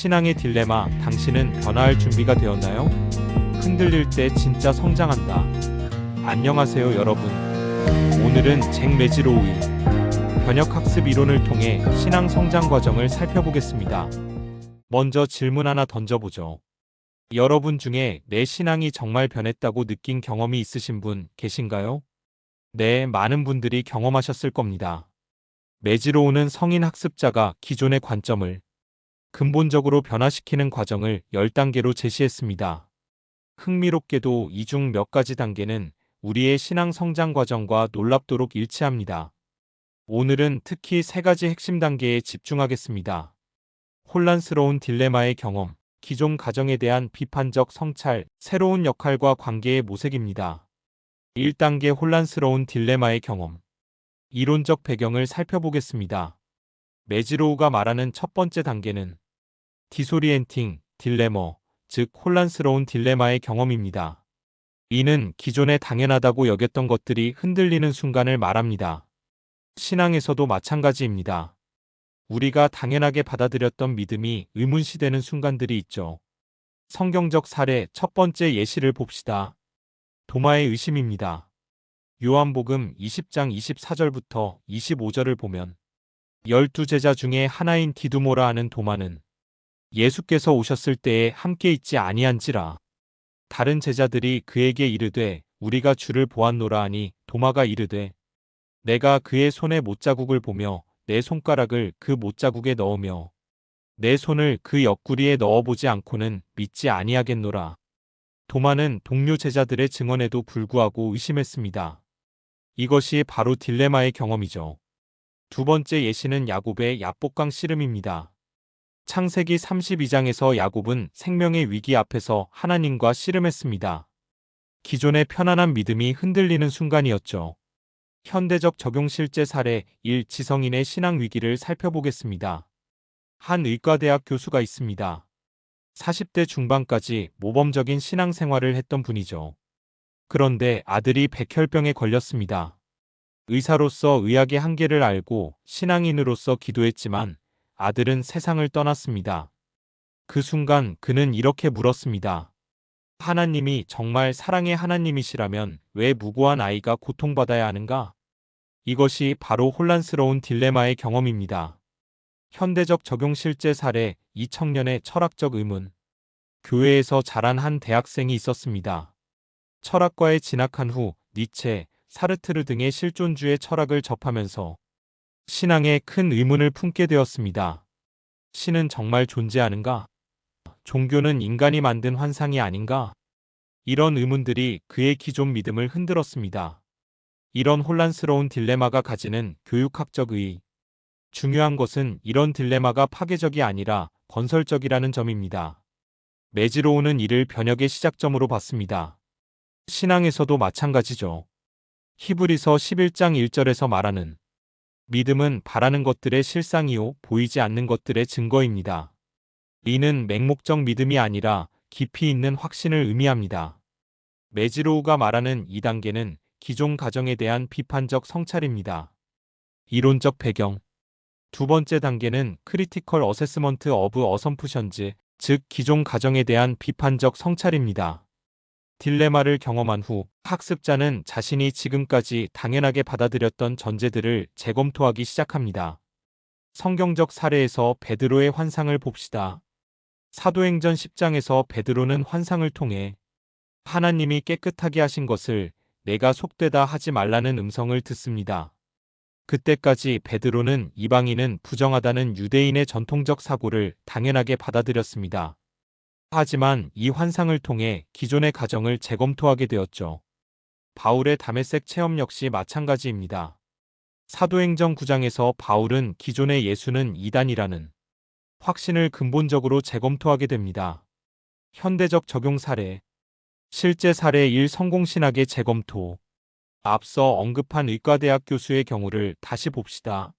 신앙의 딜레마, 당신은 변화할 준비가 되었나요? 흔들릴 때 진짜 성장한다. 안녕하세요 여러분. 오늘은 잭 매지로우의 변혁학습 이론을 통해 신앙 성장 과정을 살펴보겠습니다. 먼저 질문 하나 던져보죠. 여러분 중에 내 신앙이 정말 변했다고 느낀 경험이 있으신 분 계신가요? 네, 많은 분들이 경험하셨을 겁니다. 매지로우는 성인 학습자가 기존의 관점을 근본적으로 변화시키는 과정을 10단계로 제시했습니다. 흥미롭게도 이 중 몇 가지 단계는 우리의 신앙 성장 과정과 놀랍도록 일치합니다. 오늘은 특히 3가지 핵심 단계에 집중하겠습니다. 혼란스러운 딜레마의 경험, 기존 가정에 대한 비판적 성찰, 새로운 역할과 관계의 모색입니다. 1단계 혼란스러운 딜레마의 경험. 이론적 배경을 살펴보겠습니다. 매지로우가 말하는 첫 번째 단계는 디소리엔팅 딜레머, 즉 혼란스러운 딜레마의 경험입니다. 이는 기존에 당연하다고 여겼던 것들이 흔들리는 순간을 말합니다. 신앙에서도 마찬가지입니다. 우리가 당연하게 받아들였던 믿음이 의문시되는 순간들이 있죠. 성경적 사례 첫 번째 예시를 봅시다. 도마의 의심입니다. 요한복음 20장 24절부터 25절을 보면 12제자 중에 하나인 디두모라 하는 도마는 예수께서 오셨을 때에 함께 있지 아니한지라. 다른 제자들이 그에게 이르되 우리가 주를 보았노라 하니 도마가 이르되 내가 그의 손에 못자국을 보며 내 손가락을 그 못자국에 넣으며 내 손을 그 옆구리에 넣어보지 않고는 믿지 아니하겠노라. 도마는 동료 제자들의 증언에도 불구하고 의심했습니다. 이것이 바로 딜레마의 경험이죠. 두 번째 예시는 야곱의 야복강 씨름입니다. 창세기 32장에서 야곱은 생명의 위기 앞에서 하나님과 씨름했습니다. 기존의 편안한 믿음이 흔들리는 순간이었죠. 현대적 적용 실제 사례 1. 지성인의 신앙 위기를 살펴보겠습니다. 한 의과대학 교수가 있습니다. 40대 중반까지 모범적인 신앙생활을 했던 분이죠. 그런데 아들이 백혈병에 걸렸습니다. 의사로서 의학의 한계를 알고 신앙인으로서 기도했지만 아들은 세상을 떠났습니다. 그 순간 그는 이렇게 물었습니다. 하나님이 정말 사랑의 하나님이시라면 왜 무고한 아이가 고통받아야 하는가? 이것이 바로 혼란스러운 딜레마의 경험입니다. 현대적 적용 실제 사례 이 청년의 철학적 의문. 교회에서 자란 한 대학생이 있었습니다. 철학과에 진학한 후 니체, 사르트르 등의 실존주의 철학을 접하면서 신앙에 큰 의문을 품게 되었습니다. 신은 정말 존재하는가? 종교는 인간이 만든 환상이 아닌가? 이런 의문들이 그의 기존 믿음을 흔들었습니다. 이런 혼란스러운 딜레마가 가지는 교육학적 의의. 중요한 것은 이런 딜레마가 파괴적이 아니라 건설적이라는 점입니다. 매지로우는 이를 변혁의 시작점으로 봤습니다. 신앙에서도 마찬가지죠. 히브리서 11장 1절에서 말하는 믿음은 바라는 것들의 실상이요 보이지 않는 것들의 증거입니다. 이는 맹목적 믿음이 아니라 깊이 있는 확신을 의미합니다. 매지로우가 말하는 2단계는 기존 가정에 대한 비판적 성찰입니다. 이론적 배경. 두 번째 단계는 크리티컬 어세스먼트 어브 어섬프션즈, 즉 기존 가정에 대한 비판적 성찰입니다. 딜레마를 경험한 후 학습자는 자신이 지금까지 당연하게 받아들였던 전제들을 재검토하기 시작합니다. 성경적 사례에서 베드로의 환상을 봅시다. 사도행전 10장에서 베드로는 환상을 통해 하나님이 깨끗하게 하신 것을 내가 속되다 하지 말라는 음성을 듣습니다. 그때까지 베드로는 이방인은 부정하다는 유대인의 전통적 사고를 당연하게 받아들였습니다. 하지만 이 환상을 통해 기존의 가정을 재검토하게 되었죠. 바울의 다메섹 체험 역시 마찬가지입니다. 사도행전 9장에서 바울은 기존의 예수는 이단이라는 확신을 근본적으로 재검토하게 됩니다. 현대적 적용 사례. 실제 사례 1. 성공신학의 재검토. 앞서 언급한 의과대학 교수의 경우를 다시 봅시다.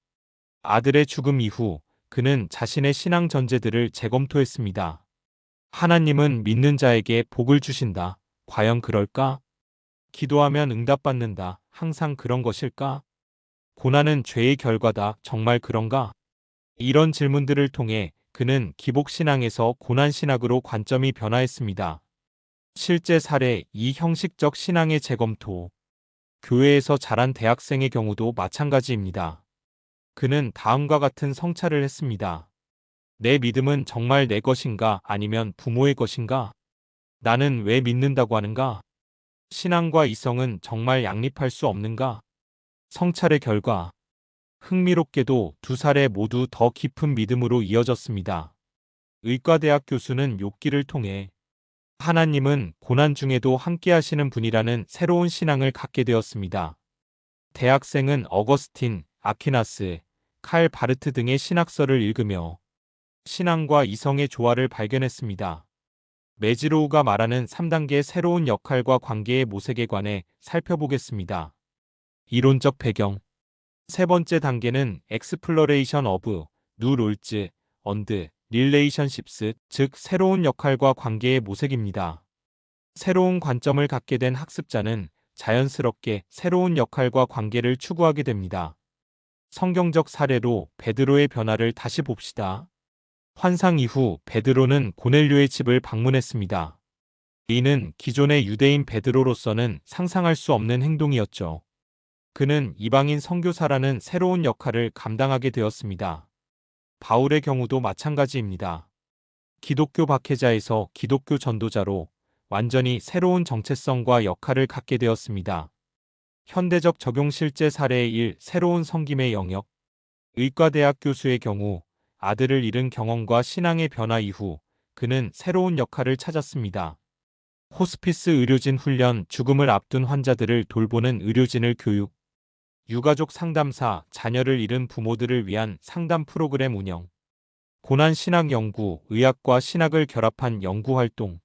아들의 죽음 이후 그는 자신의 신앙 전제들을 재검토했습니다. 하나님은 믿는 자에게 복을 주신다. 과연 그럴까? 기도하면 응답받는다. 항상 그런 것일까? 고난은 죄의 결과다. 정말 그런가? 이런 질문들을 통해 그는 기복신앙에서 고난신학으로 관점이 변화했습니다. 실제 사례 이 형식적 신앙의 재검토. 교회에서 자란 대학생의 경우도 마찬가지입니다. 그는 다음과 같은 성찰을 했습니다. 내 믿음은 정말 내 것인가 아니면 부모의 것인가? 나는 왜 믿는다고 하는가? 신앙과 이성은 정말 양립할 수 없는가? 성찰의 결과 흥미롭게도 두 사례 모두 더 깊은 믿음으로 이어졌습니다. 의과대학 교수는 욥기를 통해 하나님은 고난 중에도 함께 하시는 분이라는 새로운 신앙을 갖게 되었습니다. 대학생은 어거스틴, 아퀴나스, 칼 바르트 등의 신학서를 읽으며 신앙과 이성의 조화를 발견했습니다. 메지로우가 말하는 3단계 새로운 역할과 관계의 모색에 관해 살펴보겠습니다. 이론적 배경. 세 번째 단계는 Exploration of New Roles and Relationships, 즉 새로운 역할과 관계의 모색입니다. 새로운 관점을 갖게 된 학습자는 자연스럽게 새로운 역할과 관계를 추구하게 됩니다. 성경적 사례로 베드로의 변화를 다시 봅시다. 환상 이후 베드로는 고넬료의 집을 방문했습니다. 이는 기존의 유대인 베드로로서는 상상할 수 없는 행동이었죠. 그는 이방인 선교사라는 새로운 역할을 감당하게 되었습니다. 바울의 경우도 마찬가지입니다. 기독교 박해자에서 기독교 전도자로 완전히 새로운 정체성과 역할을 갖게 되었습니다. 현대적 적용 실제 사례의 1. 새로운 섬김의 영역. 의과대학 교수의 경우 아들을 잃은 경험과 신앙의 변화 이후 그는 새로운 역할을 찾았습니다. 호스피스 의료진 훈련, 죽음을 앞둔 환자들을 돌보는 의료진을 교육, 유가족 상담사, 자녀를 잃은 부모들을 위한 상담 프로그램 운영, 고난 신학 연구, 의학과 신학을 결합한 연구 활동.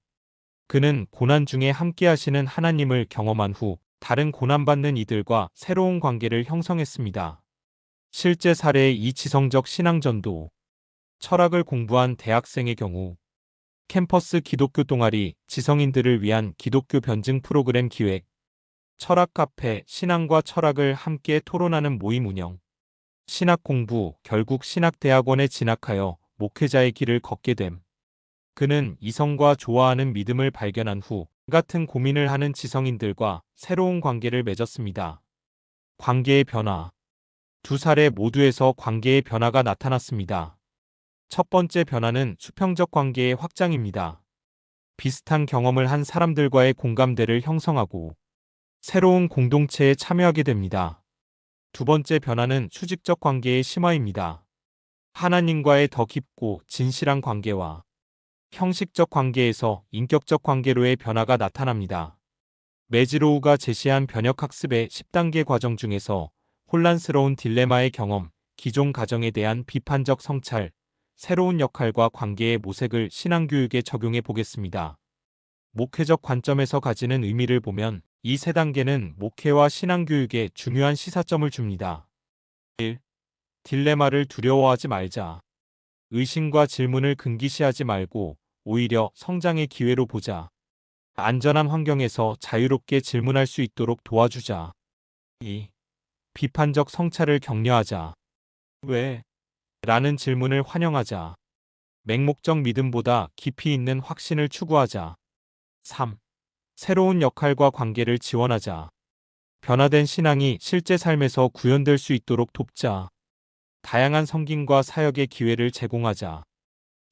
그는 고난 중에 함께 하시는 하나님을 경험한 후 다른 고난받는 이들과 새로운 관계를 형성했습니다. 실제 사례의 이 지성적 신앙전도. 철학을 공부한 대학생의 경우 캠퍼스 기독교 동아리, 지성인들을 위한 기독교 변증 프로그램 기획, 철학 카페, 신앙과 철학을 함께 토론하는 모임 운영, 신학 공부, 결국 신학대학원에 진학하여 목회자의 길을 걷게 됨. 그는 이성과 좋아하는 믿음을 발견한 후 같은 고민을 하는 지성인들과 새로운 관계를 맺었습니다. 관계의 변화. 두 사례 모두에서 관계의 변화가 나타났습니다. 첫 번째 변화는 수평적 관계의 확장입니다. 비슷한 경험을 한 사람들과의 공감대를 형성하고 새로운 공동체에 참여하게 됩니다. 두 번째 변화는 수직적 관계의 심화입니다. 하나님과의 더 깊고 진실한 관계와 형식적 관계에서 인격적 관계로의 변화가 나타납니다. 메지로우가 제시한 변혁학습의 10단계 과정 중에서 혼란스러운 딜레마의 경험, 기존 가정에 대한 비판적 성찰, 새로운 역할과 관계의 모색을 신앙교육에 적용해 보겠습니다. 목회적 관점에서 가지는 의미를 보면 이 세 단계는 목회와 신앙교육에 중요한 시사점을 줍니다. 1. 딜레마를 두려워하지 말자. 의심과 질문을 금기시하지 말고 오히려 성장의 기회로 보자. 안전한 환경에서 자유롭게 질문할 수 있도록 도와주자. 2. 비판적 성찰을 격려하자. 왜? 라는 질문을 환영하자. 맹목적 믿음보다 깊이 있는 확신을 추구하자. 3. 새로운 역할과 관계를 지원하자. 변화된 신앙이 실제 삶에서 구현될 수 있도록 돕자. 다양한 섬김과 사역의 기회를 제공하자.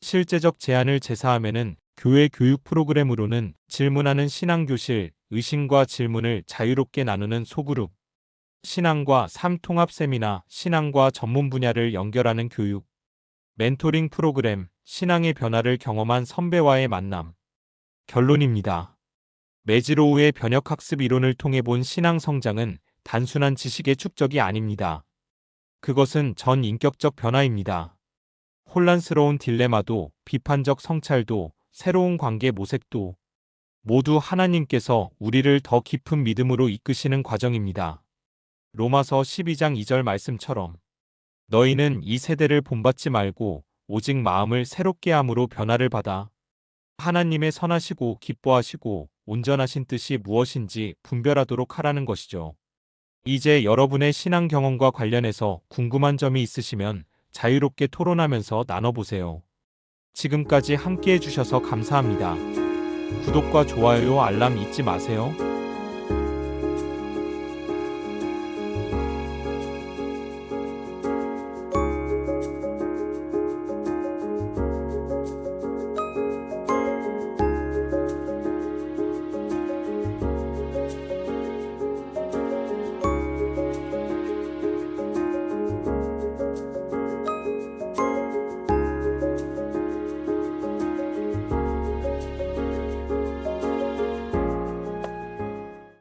실제적 제안을 제사하면은 교회 교육 프로그램으로는 질문하는 신앙교실, 의심과 질문을 자유롭게 나누는 소그룹, 신앙과 삶 통합 세미나, 신앙과 전문 분야를 연결하는 교육, 멘토링 프로그램, 신앙의 변화를 경험한 선배와의 만남. 결론입니다. 메지로우의 변혁학습 이론을 통해 본 신앙 성장은 단순한 지식의 축적이 아닙니다. 그것은 전 인격적 변화입니다. 혼란스러운 딜레마도, 비판적 성찰도, 새로운 관계 모색도 모두 하나님께서 우리를 더 깊은 믿음으로 이끄시는 과정입니다. 로마서 12장 2절 말씀처럼 너희는 이 세대를 본받지 말고 오직 마음을 새롭게 함으로 변화를 받아 하나님의 선하시고 기뻐하시고 온전하신 뜻이 무엇인지 분별하도록 하라는 것이죠. 이제 여러분의 신앙 경험과 관련해서 궁금한 점이 있으시면 자유롭게 토론하면서 나눠보세요. 지금까지 함께 해주셔서 감사합니다. 구독과 좋아요, 알람 잊지 마세요.